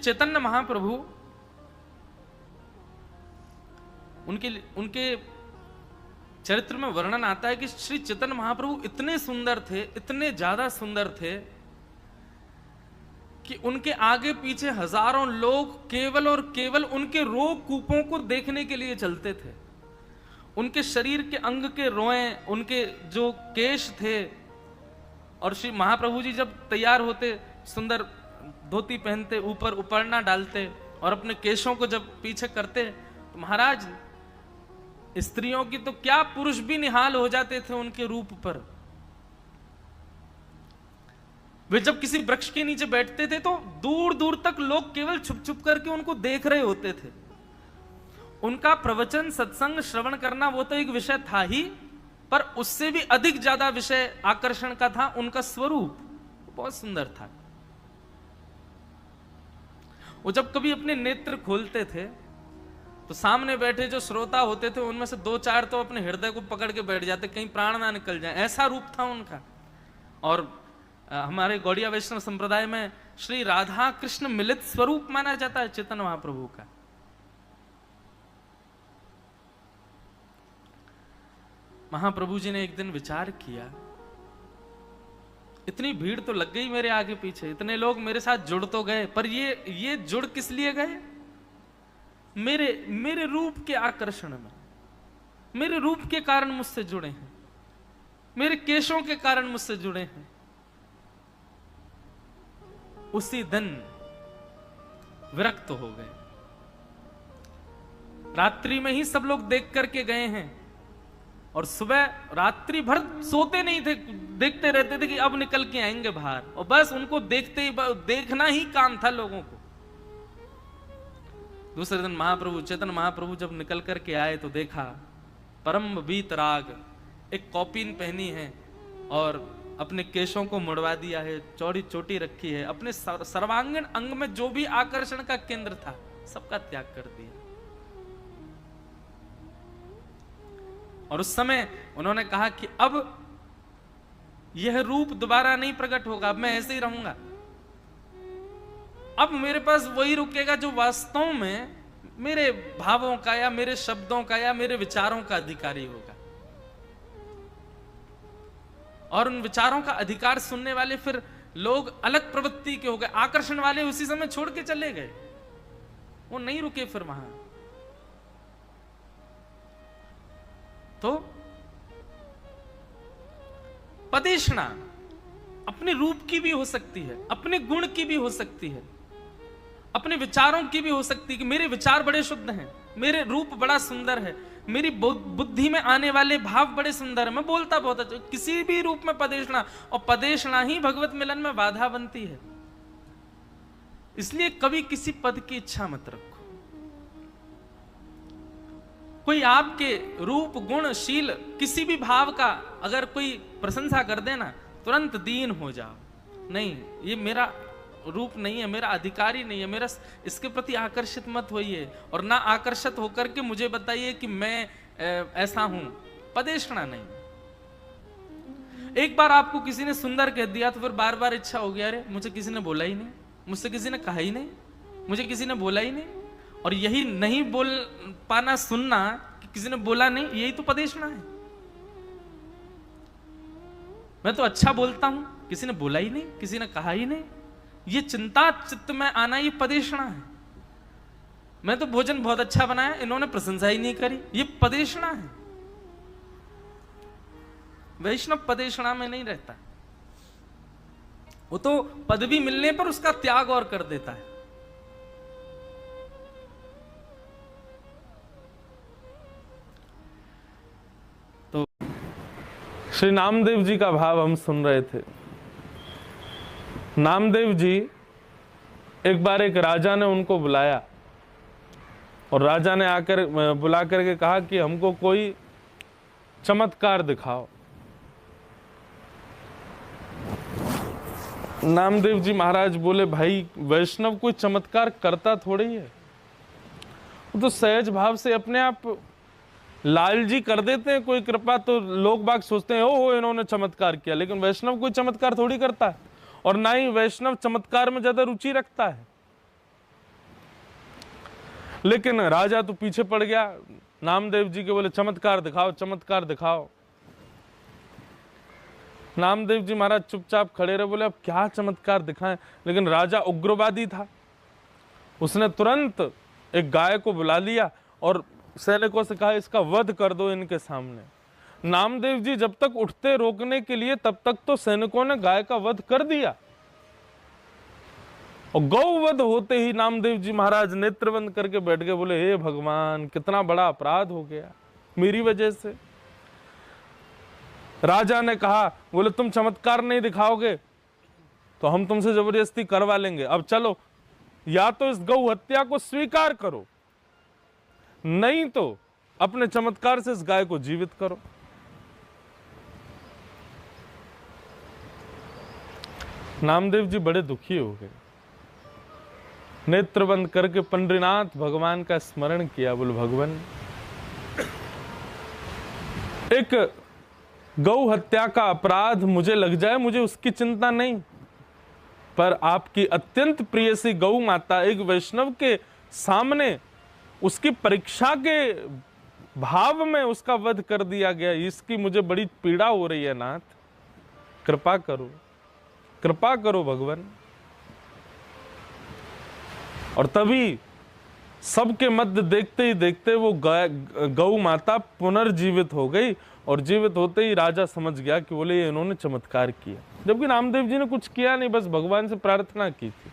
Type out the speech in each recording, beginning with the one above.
चैतन्य महाप्रभु, उनके चरित्र में वर्णन आता है कि श्री चैतन्य महाप्रभु इतने सुंदर थे, इतने ज्यादा सुंदर थे कि उनके आगे पीछे हजारों लोग केवल और केवल उनके रोग कूपों को देखने के लिए चलते थे। उनके शरीर के अंग के रोए, उनके जो केश थे, और श्री महाप्रभु जी जब तैयार होते, सुंदर धोती पहनते, ऊपर उपरना डालते और अपने केशों को जब पीछे करते, तो महाराज स्त्रियों की तो क्या, पुरुष भी निहाल हो जाते थे उनके रूप पर। वे जब किसी वृक्ष के नीचे बैठते थे तो दूर दूर तक लोग केवल छुप छुप करके उनको देख रहे होते थे। उनका प्रवचन, सत्संग, श्रवण करना वो तो एक विषय था ही, पर उससे भी अधिक ज्यादा विषय आकर्षण का था उनका स्वरूप। बहुत सुंदर था। वो जब कभी अपने नेत्र खोलते थे तो सामने बैठे जो श्रोता होते थे उनमें से 2-4 तो अपने हृदय को पकड़ के बैठ जाते, कहीं प्राण ना निकल जाए, ऐसा रूप था उनका। और हमारे गौड़िया वैष्णव संप्रदाय में श्री राधा कृष्ण मिलित स्वरूप माना जाता है चैतन्य महाप्रभु का। महाप्रभु जी ने एक दिन विचार किया, इतनी भीड़ तो लग गई मेरे आगे पीछे, इतने लोग मेरे साथ जुड़ तो गए, पर ये जुड़ किस लिए गए? मेरे रूप के आकर्षण में, मेरे रूप के कारण मुझसे जुड़े हैं, मेरे केशों के कारण मुझसे जुड़े हैं। उसी दिन विरक्त हो गए। रात्रि में ही सब लोग देख करके गए हैं, और सुबह रात्रि भर सोते नहीं थे, देखते रहते थे कि अब निकल के आएंगे बाहर, और बस उनको देखते ही, देखना ही काम था लोगों को। दूसरे दिन महाप्रभु, चैतन्य महाप्रभु जब निकल करके आए तो देखा परम वीतराग, एक कौपीन पहनी है और अपने केशों को मुड़वा दिया है, चौड़ी चोटी रखी है, अपने सर्वांगीण अंग में जो भी आकर्षण का केंद्र था सबका त्याग कर दिया। और उस समय उन्होंने कहा कि अब यह रूप दोबारा नहीं प्रकट होगा, अब मैं ऐसे ही रहूंगा। अब मेरे पास वही रुकेगा जो वास्तव में मेरे भावों का या मेरे शब्दों का या मेरे विचारों का अधिकारी होगा। और उन विचारों का अधिकार सुनने वाले फिर लोग अलग प्रवृत्ति के हो गए, आकर्षण वाले उसी समय छोड़ के चले गए, वो नहीं रुके फिर वहां। तो पदेशना अपने रूप की भी हो सकती है, अपने गुण की भी हो सकती है, अपने विचारों की भी हो सकती है कि मेरे विचार बड़े शुद्ध हैं, मेरे रूप बड़ा सुंदर है, मेरी बुद्धि में आने वाले भाव बड़े सुंदर है, मैं बोलता बहुत अच्छा। किसी भी रूप में पदेशना, और पदेशना ही भगवत मिलन में बाधा बनती है। इसलिए कभी किसी पद की इच्छा मत रखो। कोई आपके रूप, गुण, शील, किसी भी भाव का अगर कोई प्रशंसा कर देना, तुरंत दीन हो जाओ। नहीं, ये मेरा रूप नहीं है, मेरा अधिकारी नहीं है, मेरा इसके प्रति आकर्षित मत होइए, और ना आकर्षित होकर के मुझे बताइए कि मैं ऐसा हूं। पदेशना नहीं। एक बार आपको किसी ने सुंदर कह दिया तो फिर बार बार इच्छा हो गया, अरे मुझे किसी ने बोला ही नहीं, मुझसे किसी ने कहा ही नहीं, मुझे किसी ने बोला ही नहीं। और यही नहीं बोल पाना, सुनना कि किसी ने बोला नहीं, यही तो पदेशना है। मैं तो अच्छा बोलता हूं, किसी ने बोला ही नहीं, किसी ने कहा ही नहीं, ये चिंता चित्त में आना, ये पदेशना है। मैं तो भोजन बहुत अच्छा बनाया, इन्होंने प्रशंसा ही नहीं करी, ये पदेशना है। वैष्णव पदेशना में नहीं रहता, वो तो पदवी मिलने पर उसका त्याग और कर देता है। तो श्री नामदेव जी का भाव हम सुन रहे थे। नामदेव जी, एक बार एक राजा ने उनको बुलाया, और राजा ने आकर बुला करके कहा कि हमको कोई चमत्कार दिखाओ। नामदेव जी महाराज बोले, भाई वैष्णव कोई चमत्कार करता थोड़ी है, वो तो सहज भाव से अपने आप लाल जी कर देते हैं कोई कृपा, तो लोग बाग सोचते हैं ओ इन्होंने चमत्कार किया, लेकिन वैष्णव कोई चमत्कार थोड़ी करता है, और ना ही वैष्णव चमत्कार में ज्यादा रुचि रखता है। लेकिन राजा तो पीछे पड़ गया नामदेव जी के, बोले चमत्कार दिखाओ, चमत्कार दिखाओ। नामदेव जी महाराज चुपचाप खड़े रहे, बोले अब क्या चमत्कार दिखाएं। लेकिन राजा उग्रवादी था, उसने तुरंत एक गाय को बुला लिया और सैनिकों से कहा इसका वध कर दो इनके सामने। नामदेव जी जब तक उठते रोकने के लिए, तब तक तो सैनिकों ने गाय का वध कर दिया। और गौवध होते ही नामदेव जी महाराज नेत्र बंद करके बैठ गए, बोले हे भगवान, कितना बड़ा अपराध हो गया मेरी वजह से। राजा ने कहा, बोले तुम चमत्कार नहीं दिखाओगे तो हम तुमसे जबरदस्ती करवा लेंगे। अब चलो, या तो इस गौ हत्या को स्वीकार करो, नहीं तो अपने चमत्कार से इस गाय को जीवित करो। नामदेव जी बड़े दुखी हो गए, नेत्र बंद करके पंडरीनाथ भगवान का स्मरण किया। बोले भगवान, एक गौ हत्या का अपराध मुझे लग जाए, मुझे उसकी चिंता नहीं, पर आपकी अत्यंत प्रिय सी गौ माता एक वैष्णव के सामने उसकी परीक्षा के भाव में उसका वध कर दिया गया, इसकी मुझे बड़ी पीड़ा हो रही है नाथ, कृपा करो, कृपा करो भगवान। और तभी सबके मध्य देखते ही देखते वो गौ माता पुनर्जीवित हो गई। और जीवित होते ही राजा समझ गया कि बोले ये इन्होंने चमत्कार किया, जबकि नामदेव जी ने कुछ किया नहीं, बस भगवान से प्रार्थना की थी।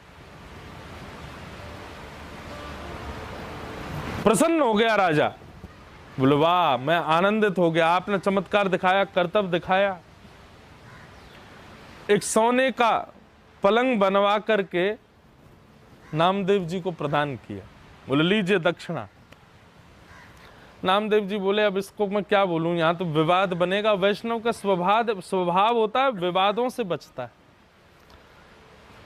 प्रसन्न हो गया राजा, बोले वाह, मैं आनंदित हो गया, आपने चमत्कार दिखाया, कर्तव्य दिखाया। एक सोने का पलंग बनवा करके नामदेव जी को प्रदान किया, बोले लीजिए दक्षिणा। नामदेव जी बोले अब इसको मैं क्या बोलूं, यहां तो विवाद बनेगा। वैष्णव का स्वभाव होता है विवादों से बचता है।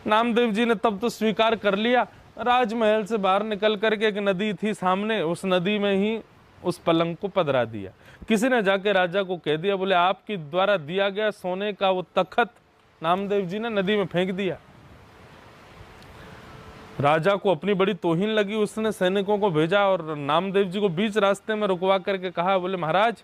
नामदेव जी ने तब तो स्वीकार कर लिया। राजमहल से बाहर निकल करके एक नदी थी सामने, उस नदी में ही उस पलंग को पधरा दिया। किसी ने जाके राजा को कह दिया, बोले आपके द्वारा दिया गया सोने का वो तखत नामदेव जी ने नदी में फेंक दिया। राजा को अपनी बड़ी तौहीन लगी, उसने सैनिकों को भेजा और नामदेव जी को बीच रास्ते में रुकवा करके कहा, बोले महाराज,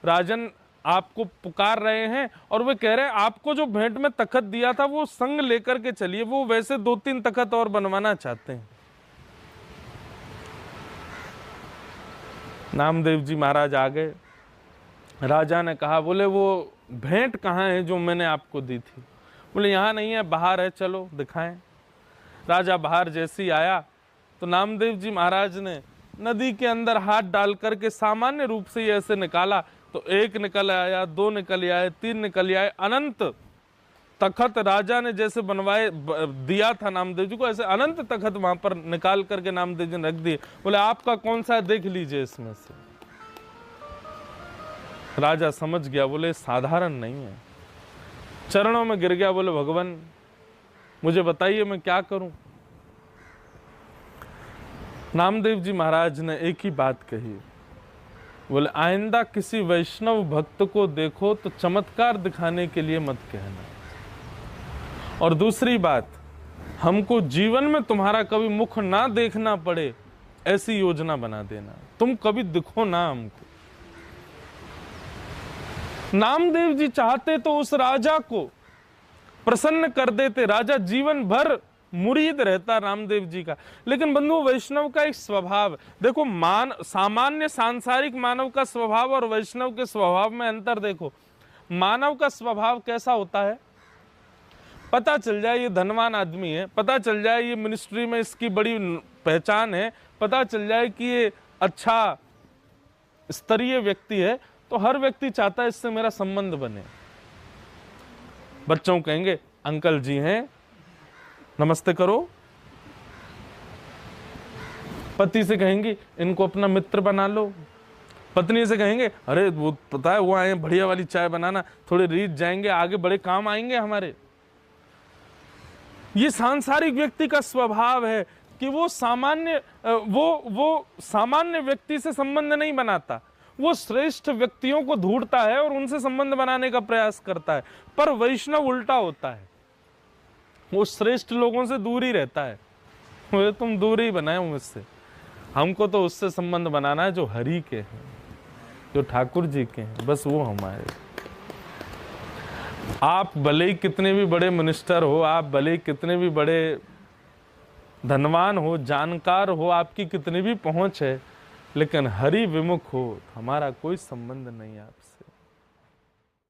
राजन आपको पुकार रहे हैं और वे कह रहे हैं आपको जो भेंट में तखत दिया था वो संग लेकर के चलिए, वो वैसे 2-3 तखत और बनवाना चाहते हैं। नामदेव जी महाराज आ गए। राजा ने कहा, बोले वो भेंट कहाँ है जो मैंने आपको दी थी? बोले यहाँ नहीं है, बाहर है, चलो दिखाएं। राजा बाहर जैसे ही आया तो नामदेव जी महाराज ने नदी के अंदर हाथ डाल करके सामान्य रूप से ही ऐसे निकाला तो 1 निकल आया, 2 निकल आए, 3 निकल आए, अनंत तखत राजा ने जैसे बनवाए दिया था नामदेव जी को, ऐसे अनंत तखत वहां पर निकाल करके नामदेव जी ने रख दिए। बोले आपका कौन सा है देख लीजिए इसमें से। राजा समझ गया, बोले साधारण नहीं है, चरणों में गिर गया, बोले भगवान मुझे बताइए मैं क्या करूं। नामदेव जी महाराज ने एक ही बात कही, बोले आइंदा किसी वैष्णव भक्त को देखो तो चमत्कार दिखाने के लिए मत कहना, और दूसरी बात, हमको जीवन में तुम्हारा कभी मुख ना देखना पड़े ऐसी योजना बना देना, तुम कभी दिखो ना हमको। नामदेव जी चाहते तो उस राजा को प्रसन्न कर देते, राजा जीवन भर मुरीद रहता रामदेव जी का। लेकिन बंधु, वैष्णव का एक स्वभाव देखो, सामान्य सांसारिक मानव का स्वभाव और वैष्णव के स्वभाव में अंतर देखो। मानव का स्वभाव कैसा होता है, पता चल जाए ये धनवान आदमी है, पता चल जाए ये मिनिस्ट्री में इसकी बड़ी पहचान है, पता चल जाए कि ये अच्छा स्तरीय व्यक्ति है, तो हर व्यक्ति चाहता है इससे मेरा संबंध बने। बच्चों कहेंगे अंकल जी हैं, नमस्ते करो। पति से कहेंगे इनको अपना मित्र बना लो। पत्नी से कहेंगे अरे वो पता है वो आए बढ़िया वाली चाय बनाना, थोड़े रीत जाएंगे, आगे बड़े काम आएंगे हमारे। ये सांसारिक व्यक्ति का स्वभाव है कि वो सामान्य व्यक्ति से संबंध नहीं बनाता, वो श्रेष्ठ व्यक्तियों को ढूंढता है और उनसे संबंध बनाने का प्रयास करता है। पर वैष्णव उल्टा होता है, वो श्रेष्ठ लोगों से दूर ही रहता है। तुम दूर ही बनाए मुझसे, हमको तो उससे संबंध बनाना है जो हरि के हैं, जो ठाकुर जी के हैं, बस वो हमारे। आप भले ही कितने भी बड़े मिनिस्टर हो, आप भले ही कितने भी बड़े धनवान हो, जानकार हो, आपकी कितनी भी पहुंच है, लेकिन हरि विमुख हो, हमारा कोई संबंध नहीं आपसे।